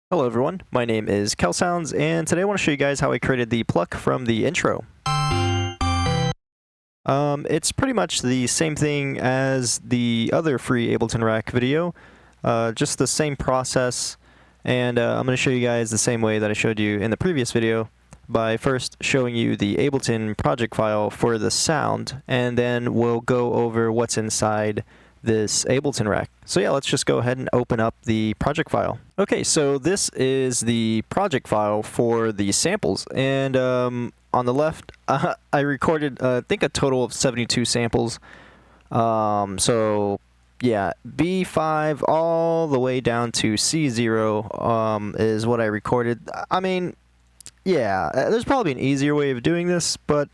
Hello everyone, my name is KelSounds, and today I want to show you guys how I created the pluck from the intro. It's pretty much the same thing as the other free Ableton Rack video, just the same process, and I'm going to show you guys the same way that I showed you in the previous video by first showing you the Ableton project file for the sound, and then we'll go over what's inside this Ableton Rack. So yeah, let's just go ahead and open up the project file. Okay, so this is the project file for the samples, and on the left, I recorded, I think, a total of 72 samples. So yeah, B5 all the way down to C0 is what I recorded. I mean, yeah, there's probably an easier way of doing this, but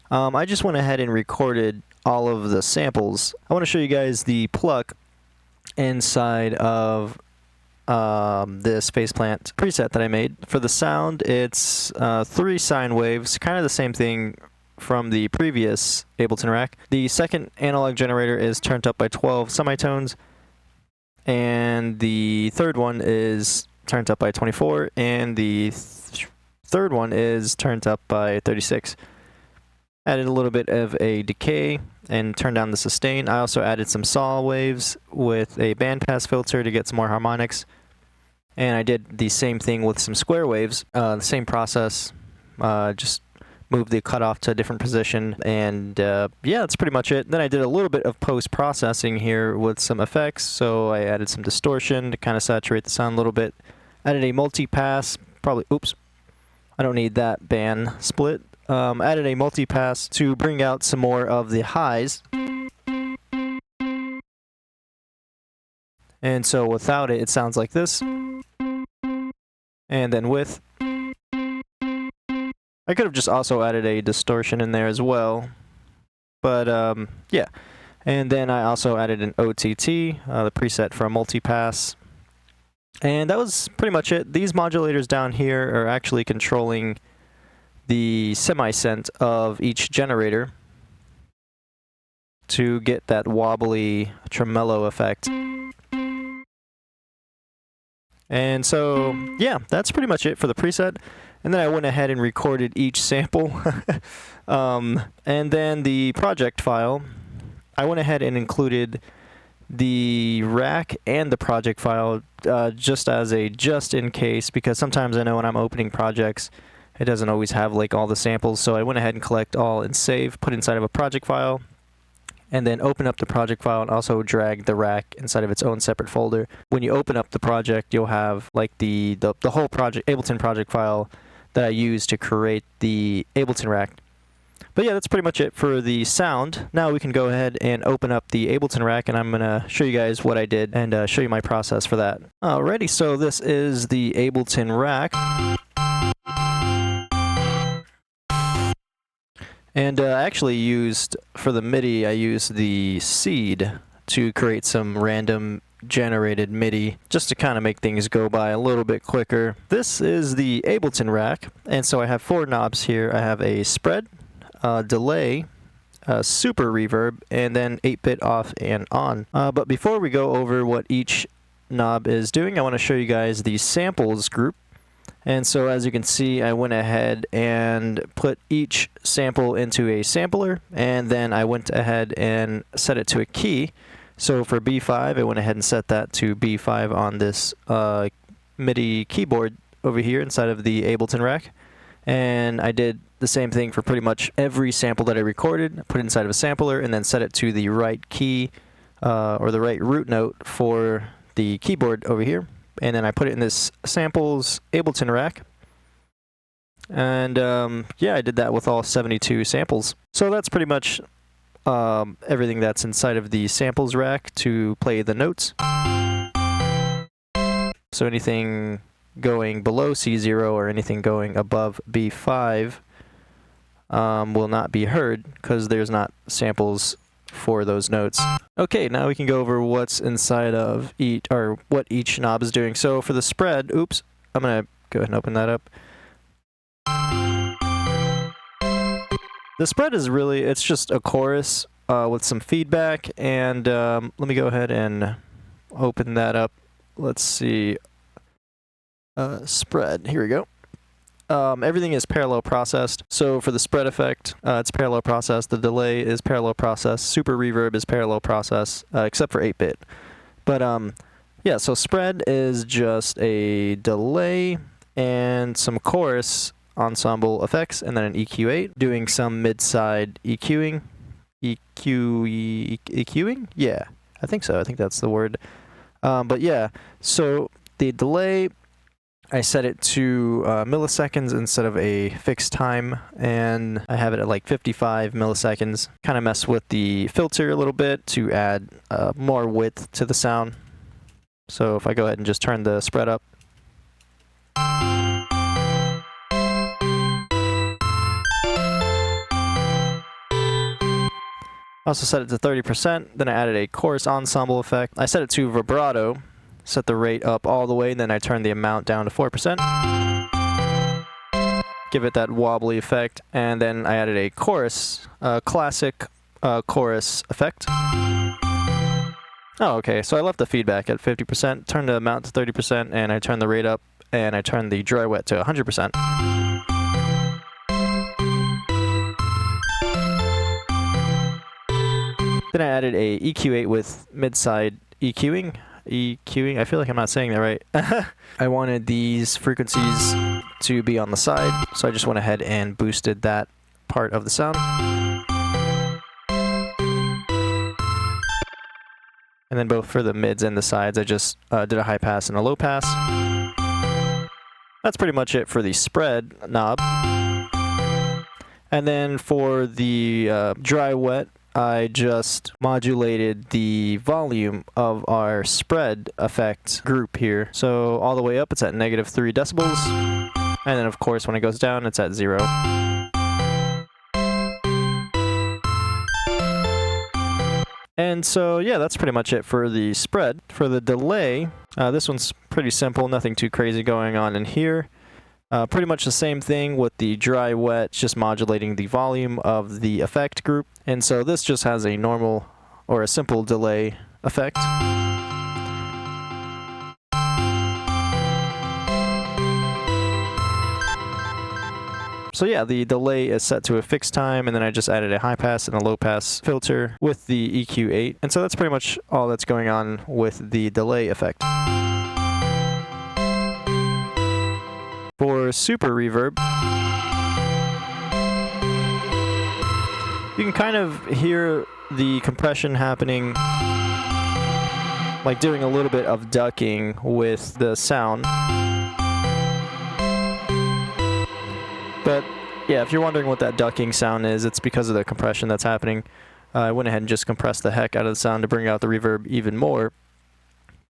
I just went ahead and recorded all of the samples. I want to show you guys the pluck inside of this faceplant preset that I made. For the sound, it's 3 sine waves, kind of the same thing from the previous Ableton Rack. The second analog generator is turned up by 12 semitones, and the third one is turned up by 24, and the third one is turned up by 36. Added a little bit of a decay and turned down the sustain. I also added some saw waves with a bandpass filter to get some more harmonics. And I did the same thing with some square waves, the same process, just moved the cutoff to a different position, and yeah, that's pretty much it. Then I did a little bit of post-processing here with some effects, so I added some distortion to kind of saturate the sound a little bit. Added a multi-pass, oops, I don't need that band split. Added a multi-pass to bring out some more of the highs. And so without it, it sounds like this. And then with, I could have just also added a distortion in there as well. But yeah. And then I also added an OTT, the preset for a multi-pass. And that was pretty much it. These modulators down here are actually controlling the semi-cent of each generator to get that wobbly tremolo effect. And so, yeah, that's pretty much it for the preset. And then I went ahead and recorded each sample. And then the project file, I went ahead and included the rack and the project file just as a just in case, because sometimes I know when I'm opening projects, it doesn't always have like all the samples, so I went ahead and collect all and save, put inside of a project file, and then open up the project file and also drag the rack inside of its own separate folder. When you open up the project, you'll have like the whole project, Ableton project file that I used to create the Ableton Rack. But yeah, that's pretty much it for the sound. Now we can go ahead and open up the Ableton Rack, and I'm going to show you guys what I did and show you my process for that. Alrighty, so this is the Ableton Rack. And I actually used, for the MIDI, I used the seed to create some random generated MIDI, just to kind of make things go by a little bit quicker. This is the Ableton Rack, and so I have 4 knobs here. I have a spread, delay, super reverb, and then 8-bit off and on. But before we go over what each knob is doing, I want to show you guys the samples group. And so as you can see, I went ahead and put each sample into a sampler, and then I went ahead and set it to a key. So for B5, I went ahead and set that to B5 on this MIDI keyboard over here inside of the Ableton Rack. And I did the same thing for pretty much every sample that I recorded, put it inside of a sampler, and then set it to the right key or the right root note for the keyboard over here. And then I put it in this samples Ableton Rack. And yeah, I did that with all 72 samples. So that's pretty much everything that's inside of the samples rack to play the notes. So anything going below C0 or anything going above B5 will not be heard because there's not samples for those notes. Okay, now we can go over what's inside of what each knob is doing. So for the spread, oops, I'm gonna go ahead and open that up. The spread is really, it's just a chorus with some feedback, and let me go ahead and open that up. Let's see. Spread. Here we go. Everything is parallel processed. So for the spread effect, it's parallel process. The delay is parallel process. Super reverb is parallel process, except for 8-bit. But yeah, so spread is just a delay and some chorus ensemble effects, and then an EQ8, doing some mid-side EQing. EQing? Yeah, I think so. I think that's the word. But yeah, so the delay, I set it to milliseconds instead of a fixed time, and I have it at like 55 milliseconds. Kind of mess with the filter a little bit to add more width to the sound. So if I go ahead and just turn the spread up. I also set it to 30%, then I added a chorus ensemble effect. I set it to vibrato, set the rate up all the way, then I turned the amount down to 4%. Give it that wobbly effect, and then I added a chorus, classic chorus effect. Oh, okay, so I left the feedback at 50%, turned the amount to 30%, and I turned the rate up, and I turned the dry wet to 100%. Then I added a EQ8 with mid-side EQing. I feel like I'm not saying that right. I wanted these frequencies to be on the side, so I just went ahead and boosted that part of the sound. And then both for the mids and the sides, I just did a high pass and a low pass. That's pretty much it for the spread knob. And then for the dry wet, I just modulated the volume of our spread effect group here. So all the way up, it's at -3 decibels. And then of course, when it goes down, it's at 0. And so, yeah, that's pretty much it for the spread. For the delay, this one's pretty simple, nothing too crazy going on in here. Pretty much the same thing with the dry wet, just modulating the volume of the effect group. And so this just has a normal or a simple delay effect. So yeah, the delay is set to a fixed time, and then I just added a high pass and a low pass filter with the EQ8. And so that's pretty much all that's going on with the delay effect. For super reverb, you can kind of hear the compression happening, like doing a little bit of ducking with the sound. But yeah, if you're wondering what that ducking sound is, it's because of the compression that's happening. I went ahead and just compressed the heck out of the sound to bring out the reverb even more.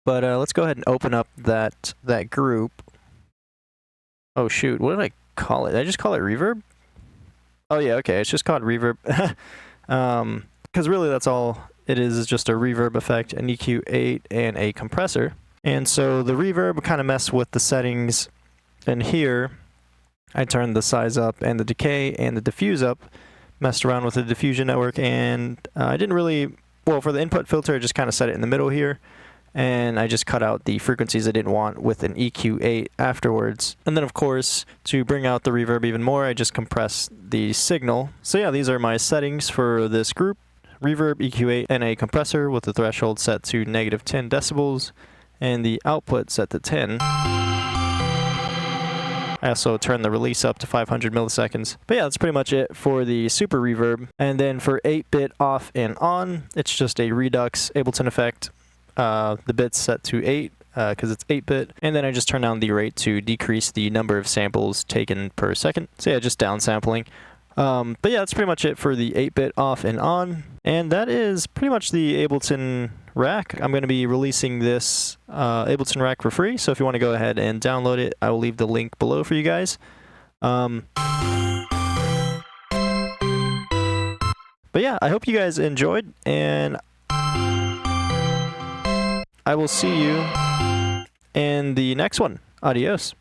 But let's go ahead and open up that group. Oh shoot, what did I call it? Did I just call it reverb? Oh yeah, okay, it's just called reverb. Because really that's all it is just a reverb effect, an EQ8, and a compressor. And so the reverb kind of messed with the settings, and here I turned the size up and the decay and the diffuse up, messed around with the diffusion network, and I didn't really, well, for the input filter I just kind of set it in the middle here. And I just cut out the frequencies I didn't want with an EQ8 afterwards. And then of course, to bring out the reverb even more, I just compressed the signal. So yeah, these are my settings for this group. Reverb, EQ8, and a compressor with the threshold set to -10 decibels, and the output set to 10. I also turned the release up to 500 milliseconds. But yeah, that's pretty much it for the super reverb. And then for 8-bit off and on, it's just a redux Ableton effect. The bits set to 8 because it's 8-bit, and then I just turn down the rate to decrease the number of samples taken per second. So yeah, just downsampling. But yeah, that's pretty much it for the 8-bit off and on, and that is pretty much the Ableton Rack. I'm going to be releasing this Ableton Rack for free, so if you want to go ahead and download it, I will leave the link below for you guys. But yeah, I hope you guys enjoyed, and I will see you in the next one. Adios.